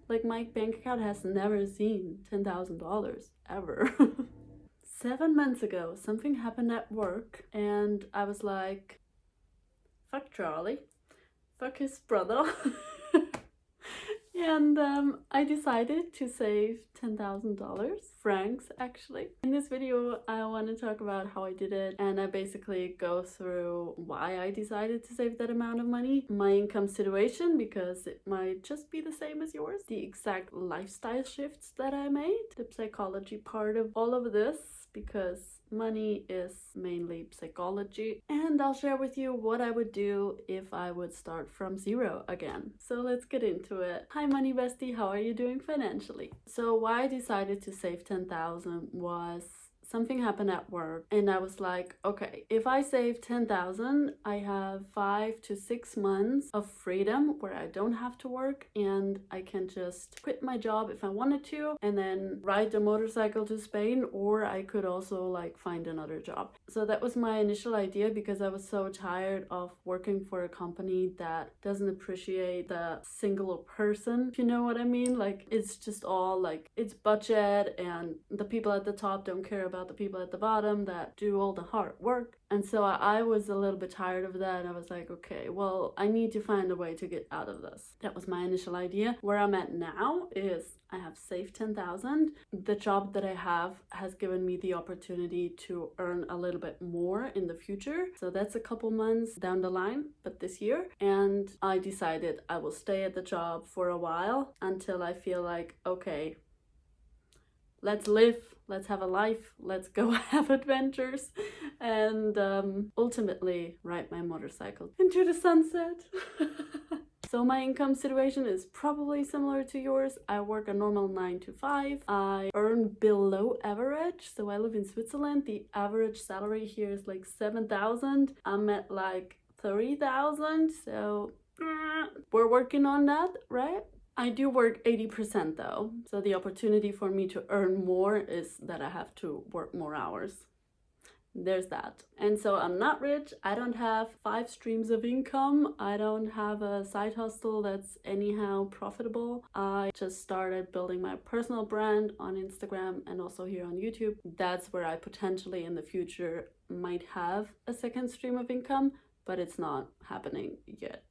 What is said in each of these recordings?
Like, my bank account has never seen $10,000 ever. 7 months ago, something happened at work, and I was like, fuck Charlie, fuck his brother. And I decided to save $10,000 francs actually. In this video, I want to talk about how I did it, and I basically go through why I decided to save that amount of money, my income situation, because it might just be the same as yours, the exact lifestyle shifts that I made, the psychology part of all of this, because money is mainly psychology, and I'll share with you what I would do if I would start from zero again. So let's get into it. Hi money bestie, how are you doing financially? So why I decided to save 10,000 was something happened at work, and I was like, okay, if I save 10,000, I have 5 to 6 months of freedom where I don't have to work, and I can just quit my job if I wanted to and then ride the motorcycle to Spain, or I could also like find another job. So that was my initial idea, because I was so tired of working for a company that doesn't appreciate the single person, if you know what I mean. Like, it's just all like, it's budget, and the people at the top don't care about the people at the bottom that do all the hard work. And so I was a little bit tired of that, and I was like, okay, well, I need to find a way to get out of this. That was my initial idea. Where I'm at now is I have saved 10,000. The job that I have has given me the opportunity to earn a little bit more in the future. So that's a couple months down the line, but this year. And I decided I will stay at the job for a while until I feel like, okay, let's live, let's have a life, let's go have adventures, and ultimately ride my motorcycle into the sunset. So my income situation is probably similar to yours. I work a normal 9 to 5. I earn below average. So I live in Switzerland. The average salary here is like 7,000. I'm at like 30,000. So we're working on that, right? I do work 80% though, so the opportunity for me to earn more is that I have to work more hours. There's that. And so I'm not rich, I don't have 5 streams of income, I don't have a side hustle that's anyhow profitable. I just started building my personal brand on Instagram and also here on YouTube. That's where I potentially in the future might have a second stream of income, but it's not happening yet.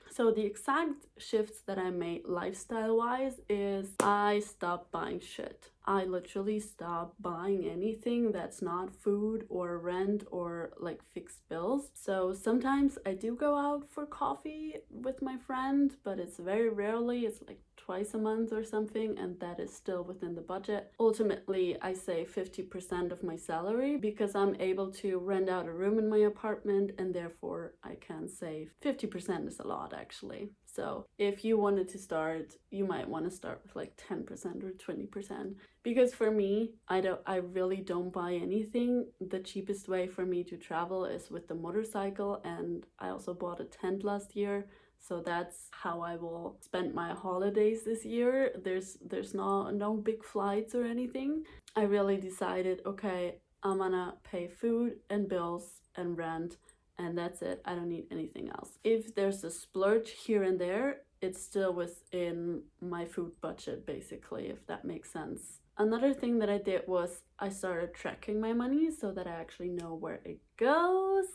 So the exact shifts that I made lifestyle-wise is I stopped buying shit. I literally stopped buying anything that's not food or rent or like fixed bills. So sometimes I do go out for coffee with my friend, but it's very rarely. It's like twice a month or something, and that is still within the budget. Ultimately, I save 50% of my salary because I'm able to rent out a room in my apartment, and therefore I can save 50% is a lot actually. So if you wanted to start, you might want to start with like 10% or 20%. Because for me, I really don't buy anything. The cheapest way for me to travel is with the motorcycle, and I also bought a tent last year. So that's how I will spend my holidays this year. There's no big flights or anything. I really decided, okay, I'm gonna pay food and bills and rent, and that's it. I don't need anything else. If there's a splurge here and there, it's still within my food budget, basically, if that makes sense. Another thing that I did was I started tracking my money so that I actually know where it goes.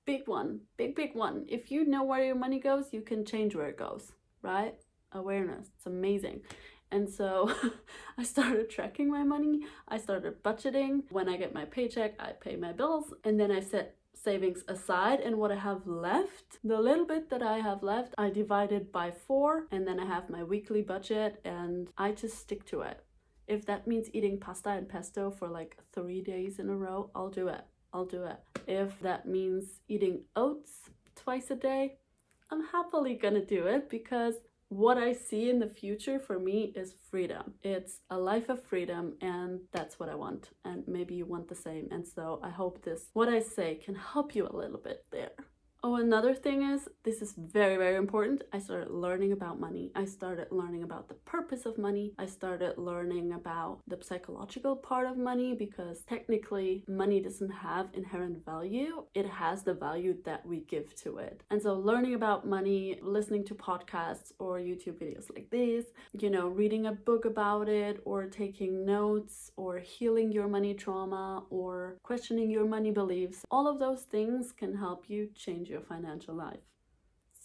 Big one, big one. If you know where your money goes, you can change where it goes, right? Awareness, it's amazing. And so I started tracking my money. I started budgeting. When I get my paycheck, I pay my bills, and then I set savings aside, and what I have left, the little bit that I have left, I divide it by 4, and then I have my weekly budget, and I just stick to it. If that means eating pasta and pesto for like 3 days in a row, I'll do it. If that means eating oats twice a day, I'm happily gonna do it, because what I see in the future for me is freedom. It's a life of freedom, and that's what I want. And maybe you want the same. And so I hope what I say can help you a little bit there. Oh, another thing is, this is very, very important. I started learning about money. I started learning about the purpose of money. I started learning about the psychological part of money, because technically money doesn't have inherent value. It has the value that we give to it. And so learning about money, listening to podcasts or YouTube videos like this, reading a book about it, or taking notes, or healing your money trauma, or questioning your money beliefs, all of those things can help you change your financial life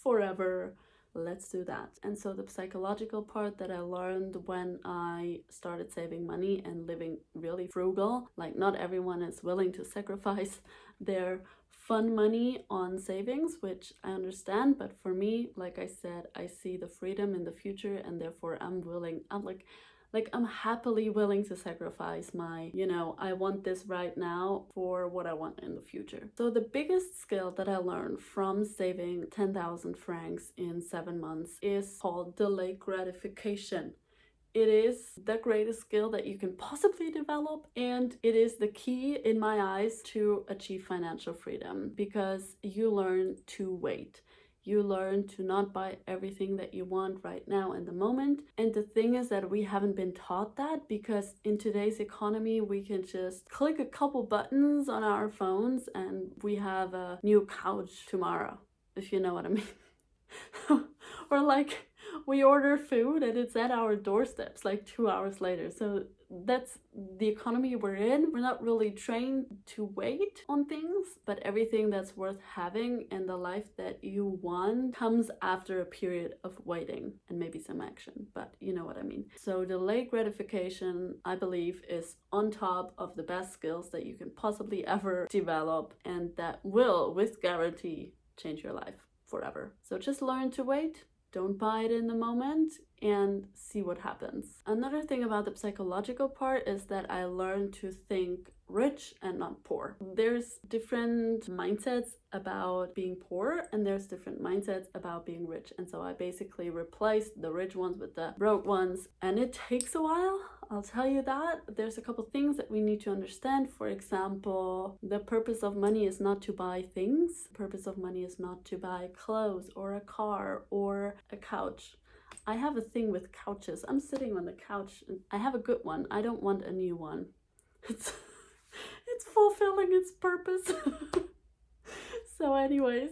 forever. Let's do that. And so the psychological part that I learned when I started saving money and living really frugal, like not everyone is willing to sacrifice their fun money on savings, which I understand, but for me, like I said, I see the freedom in the future, and therefore I'm happily willing to sacrifice my, I want this right now for what I want in the future. So the biggest skill that I learned from saving 10,000 francs in 7 months is called delayed gratification. It is the greatest skill that you can possibly develop, and it is the key, in my eyes, to achieve financial freedom, because you learn to wait. You learn to not buy everything that you want right now in the moment. And the thing is that we haven't been taught that, because in today's economy, we can just click a couple buttons on our phones and we have a new couch tomorrow, if you know what I mean. Or like, we order food and it's at our doorsteps like 2 hours later. So that's the economy we're in. We're not really trained to wait on things, but everything that's worth having in the life that you want comes after a period of waiting and maybe some action, but you know what I mean. So delayed gratification, I believe, is on top of the best skills that you can possibly ever develop, and that will, with guarantee, change your life forever. So just learn to wait. Don't buy it in the moment and see what happens. Another thing about the psychological part is that I learned to think rich and not poor. There's different mindsets about being poor, and there's different mindsets about being rich. And so I basically replaced the rich ones with the broke ones. And it takes a while, I'll tell you that. There's a couple things that we need to understand. For example, the purpose of money is not to buy things. The purpose of money is not to buy clothes or a car or a couch. I have a thing with couches. I'm sitting on the couch and I have a good one. I don't want a new one. It's fulfilling its purpose. So anyways,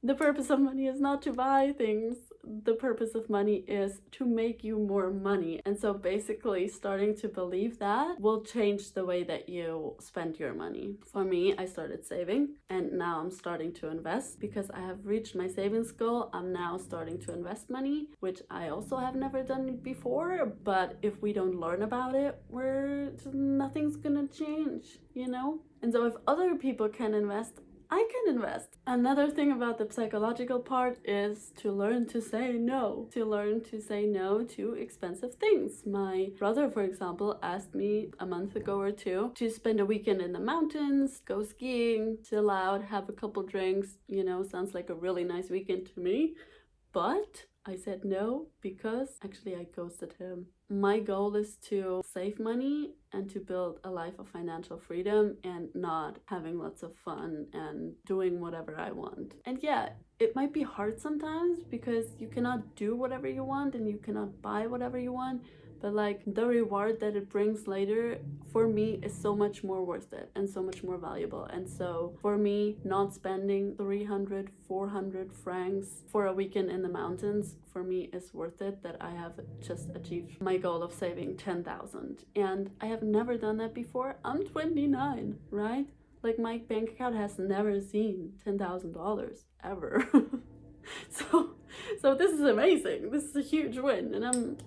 the purpose of money is not to buy things. The purpose of money is to make you more money. And so basically starting to believe that will change the way that you spend your money. For me, I started saving, and now I'm starting to invest because I have reached my savings goal. I'm now starting to invest money, which I also have never done before. But if we don't learn about it, nothing's gonna change, And so if other people can invest, I can invest. Another thing about the psychological part is to learn to say no. To learn to say no to expensive things. My brother, for example, asked me a month ago or two to spend a weekend in the mountains, go skiing, chill out, have a couple drinks. Sounds like a really nice weekend to me. But I said no because actually I ghosted him. My goal is to save money and to build a life of financial freedom and not having lots of fun and doing whatever I want. And yeah, it might be hard sometimes because you cannot do whatever you want and you cannot buy whatever you want. But the reward that it brings later, for me, is so much more worth it and so much more valuable. And so for me, not spending 300, 400 francs for a weekend in the mountains, for me, is worth it, that I have just achieved my goal of saving 10,000. And I have never done that before. I'm 29, right? My bank account has never seen $10,000 ever. So this is amazing. This is a huge win. And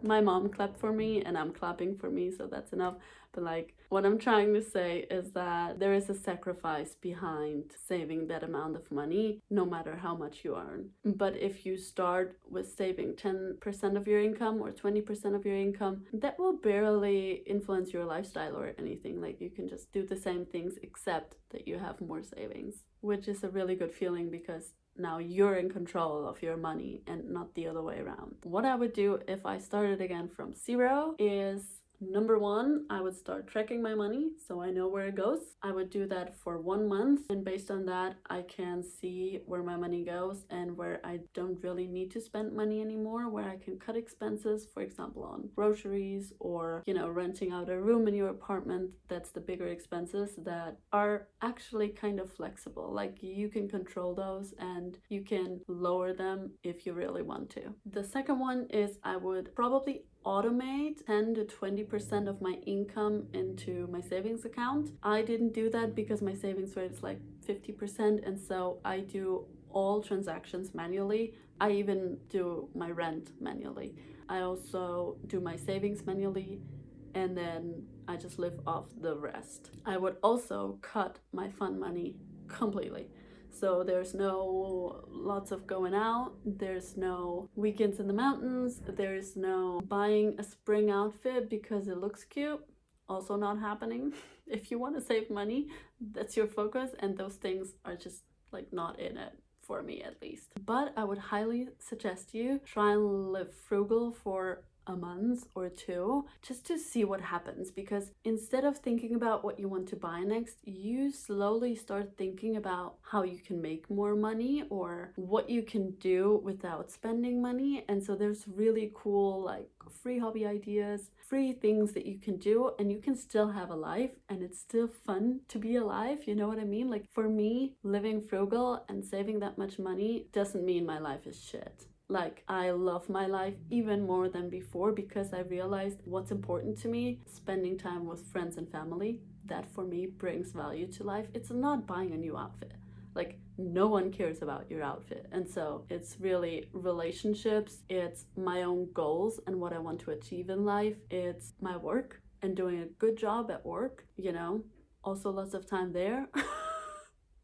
my mom clapped for me and I'm clapping for me, so that's enough. But what I'm trying to say is that there is a sacrifice behind saving that amount of money, no matter how much you earn. But if you start with saving 10% of your income or 20% of your income, that will barely influence your lifestyle or anything. You can just do the same things except that you have more savings, which is a really good feeling because now you're in control of your money and not the other way around. What I would do if I started again from zero is Number one, I would start tracking my money so I know where it goes. I would do that for 1 month, and based on that, I can see where my money goes and where I don't really need to spend money anymore, where I can cut expenses, for example, on groceries or, renting out a room in your apartment. That's the bigger expenses that are actually kind of flexible. Like, you can control those and you can lower them if you really want to. The second one is I would probably automate 10 to 20% of my income into my savings account. I didn't do that because my savings rate is like 50%, and so I do all transactions manually. I even do my rent manually. I also do my savings manually, and then I just live off the rest. I would also cut my fun money completely. So there's no lots of going out, there's no weekends in the mountains, there's no buying a spring outfit because it looks cute. Also not happening. If you want to save money, that's your focus, and those things are just like not in it, for me at least. But I would highly suggest you try and live frugal for a month or two just to see what happens, because instead of thinking about what you want to buy next, you slowly start thinking about how you can make more money or what you can do without spending money. And so there's really cool like free hobby ideas, free things that you can do, and you can still have a life and it's still fun to be alive. You know what I mean? Like, for me, living frugal and saving that much money doesn't mean my life is shit. Like, I love my life even more than before because I realized what's important to me: spending time with friends and family. That for me brings value to life. It's not buying a new outfit. Like, no one cares about your outfit. And so it's really relationships, it's my own goals and what I want to achieve in life, it's my work and doing a good job at work, also lots of time there.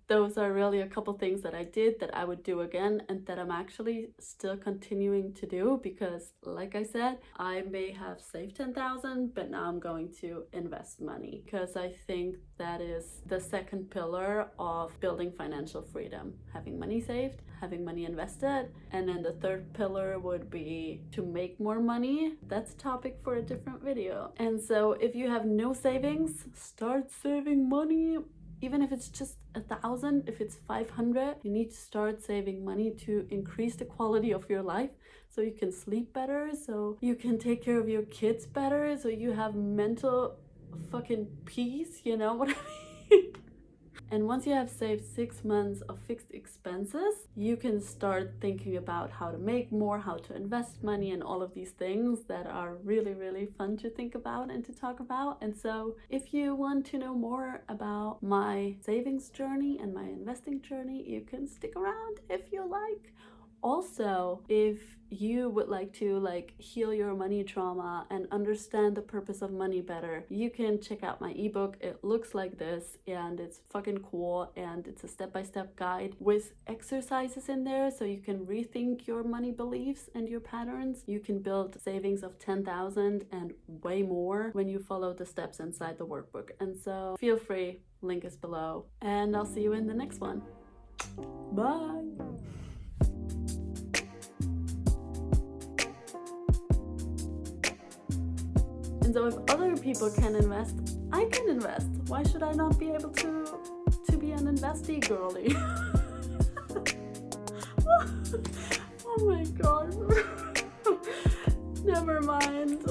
Those are really a couple things that I did that I would do again and that I'm actually still continuing to do because, like I said, I may have saved 10,000, but now I'm going to invest money because I think that is the second pillar of building financial freedom: having money saved, having money invested. And then the third pillar would be to make more money. That's a topic for a different video. And so if you have no savings, start saving money. Even if it's just 1,000, if it's 500, you need to start saving money to increase the quality of your life so you can sleep better, so you can take care of your kids better, so you have mental fucking peace, you know what I mean? And once you have saved 6 months of fixed expenses, you can start thinking about how to make more, how to invest money, and all of these things that are really, really fun to think about and to talk about. And so if you want to know more about my savings journey and my investing journey, you can stick around if you like. Also, if you would like to heal your money trauma and understand the purpose of money better, you can check out my ebook. It looks like this and it's fucking cool, and it's a step-by-step guide with exercises in there so you can rethink your money beliefs and your patterns. You can build savings of 10,000 and way more when you follow the steps inside the workbook. And so feel free, link is below, and I'll see you in the next one. Bye. And so if other people can invest, I can invest. Why should I not be able to be an investee girly? Oh my god. Never mind.